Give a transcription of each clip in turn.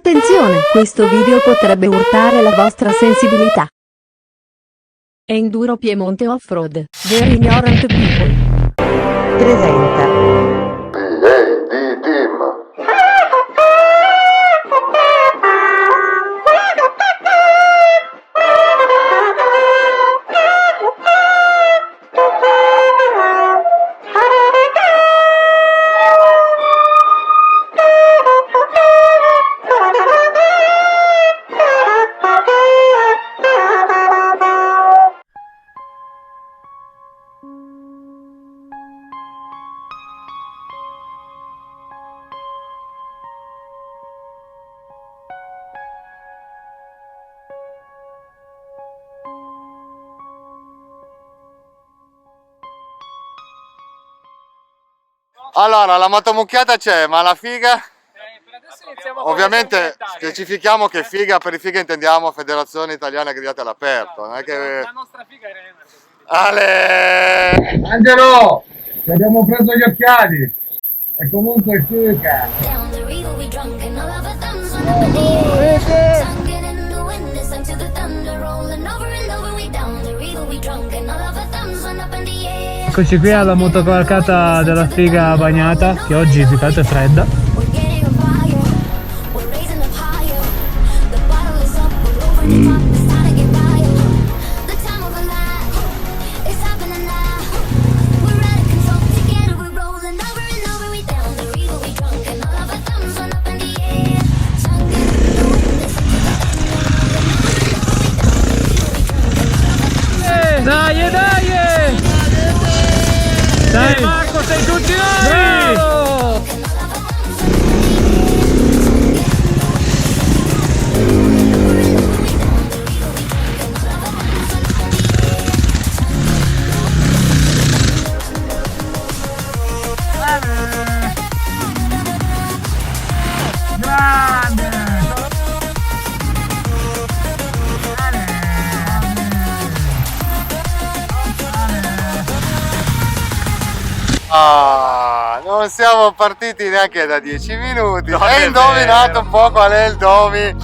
Attenzione, questo video potrebbe urtare la vostra sensibilità. Enduro Piemonte Off-Road, Very Ignorant People presenta PAD Team. Allora, la motomucchiata c'è, ma la figa? Per adesso iniziamo Ovviamente specifichiamo che figa, per i figa intendiamo Federazione Italiana Grigliate all'Aperto, non è che... La nostra figa è Remer. Ale! Angelo! Ti abbiamo preso gli occhiali! E comunque figa! Down the river we drunk and all of our thumbs went up in the air. Sunken in the wind, listen to the thunder rolling over and over. We down the river we drunk and all of our thumbs went up in the air. Eccoci qui alla motocavalcata della figa bagnata, che oggi più che altro è fredda. We're getting on fire, we're raising up higher. The bottle is up, we're over the top, it's time to get wild. The time of our life, it's happening now. We're out of control, together we're rolling over and over. We down the river we drunk and all of our thumbs went up in the air. Sunken in the wind, listen to the thunder rolling over and over. We down the river we drunk and all of our thumbs went up in the air. Dai, dai! Dai Marco, sei tutti noi! Bravo! Ah, non siamo partiti neanche da 10 minuti. Non Hai è indovinato vero. un po' qual è il Domi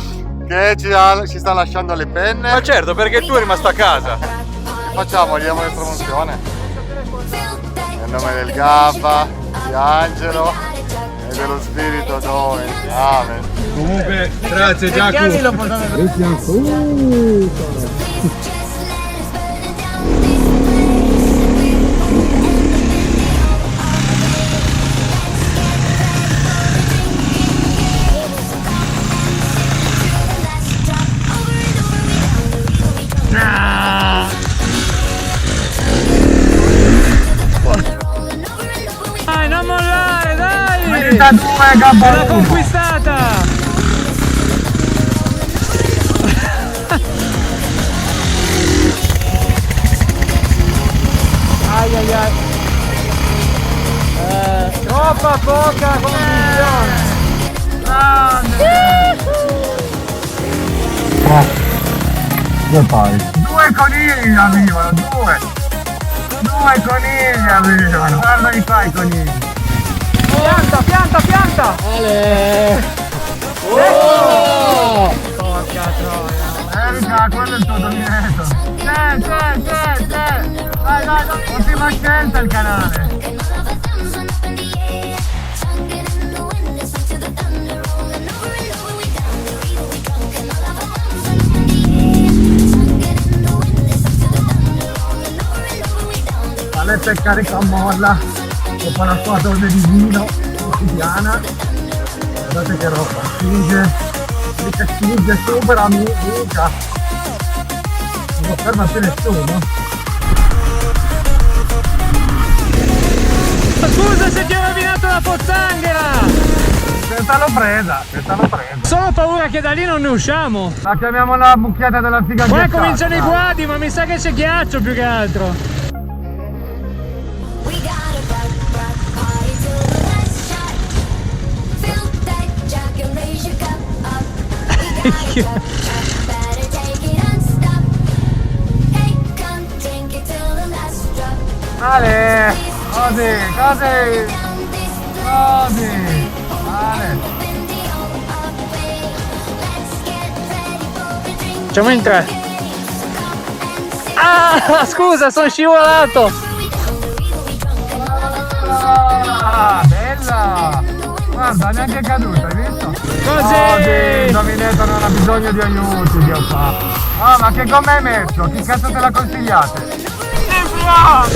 che ci sta lasciando le penne? Ma certo, perché tu è rimasto a casa. Facciamo, gli diamo l'estromozione. Nel nome del Gabba, di Angelo e dello spirito Domi. Amen. Comunque, grazie Giacomo! Dai, non mollare, dai! Merita due, Gabba L'ha uno. conquistata! Ai ai ai! Troppa poca condizione! Due pari. Due conigli arrivano, due! Due conigli arrivano! Guardali qua i conigli! Pianta, pianta, pianta! Ale! Oh! Porca troia! Erika, quello è il tuo dominetto! C'è! Vai, ultima scelta il canale! And all of our thumbs went up in the air. Sunken in the wind, listen to the thunder rolling over and over. We down the river we drunk and all of our thumbs went up in the air. Sunken in the wind, listen to the thunder rolling over and over. We down the river. Paletta e carica a molla, dopo una sua dose di vino quotidiana. Guardate che roba, spinge super amica. Non lo ferma più nessuno. Scusa se ti ho rovinato la pozzanghera! Questa l'ho presa. Solo ho paura che da lì non ne usciamo! La chiamiamo la mucchiata della figa Qua ghiacciata, cominciano i dai. guadi, ma mi sa che c'è ghiaccio più che altro! We gotta rock party till the last shot. Fill that jug and raise your cup up. We gotta rock, better take it and stop. Hey, come drink it till the last drop. Ale, così. Down this Così. Ale. bend the old up way. Facciamo in 3. Ah, scusa, sono scivolato. Ah, bella! Guarda, neanche caduta, hai visto? Così! Il indovinetto non ha bisogno di aiuti, Dio fa. Ah, ma che gomma hai messo? Chi cazzo te la consigliate? Bravo!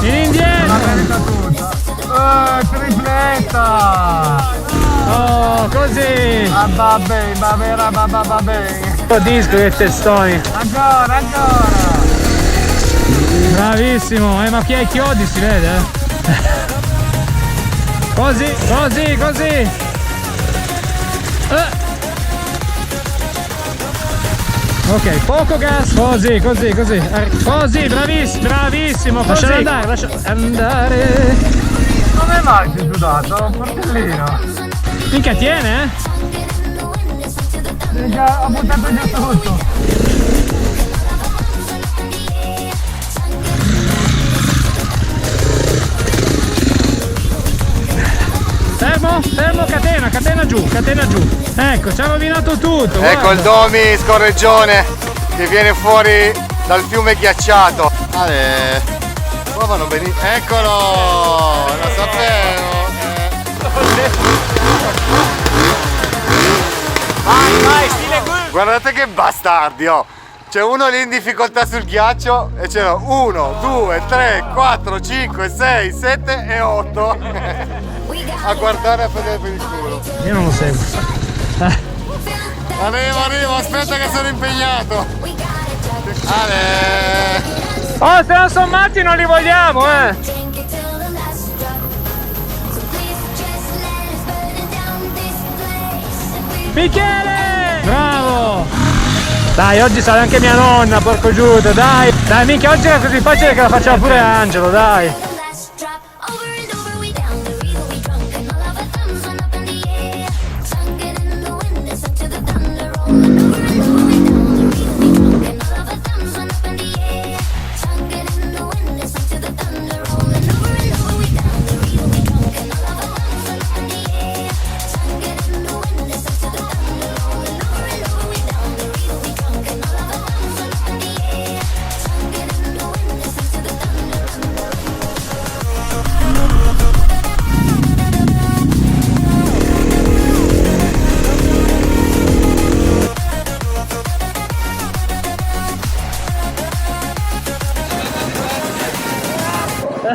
Indietro! La merita tutta! Tripletta! Oh, così! Ah, vabbè, vabbè. Disco che testoni. Ancora! Bravissimo, ma chi ha i chiodi si vede, eh? Così. Ok, poco gas. Così. Così, bravissimo. Lascialo andare. Come mai sei sudato? Un portellino! Minchia, tiene, eh? Ho buttato giù tutto! Fermo, catena giù. Ecco, ci ha rovinato tutto. Ecco il Domi scorreggione che viene fuori dal fiume ghiacciato. Ale, qua vanno benissimo. Eccolo! Lo sapevo! Vai, stile Gur. Guardate che bastardi, oh! C'è uno lì in difficoltà sul ghiaccio e c'erano 1, 2, 3, 4, 5, 6, 7 e 8 a guardare a vedere per il culo. Io non lo seguo. Arrivo, aspetta che sono impegnato. Ale! Oh, se non sono matti non li vogliamo, eh! Michele! Bravo! Dai, oggi sarà anche mia nonna, porco giudo, dai! Dai, minchia, oggi era così facile che la faceva pure Angelo, dai!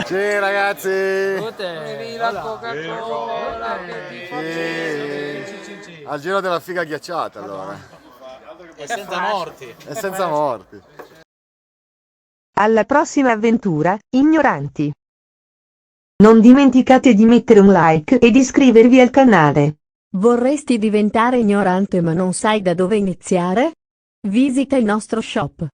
Sì ragazzi! La Coca-Cola Sì. Al giro della figa ghiacciata allora. e senza morti. E senza morti. Alla prossima avventura, ignoranti. Non dimenticate di mettere un like ed iscrivervi al canale. Vorresti diventare ignorante ma non sai da dove iniziare? Visita il nostro shop.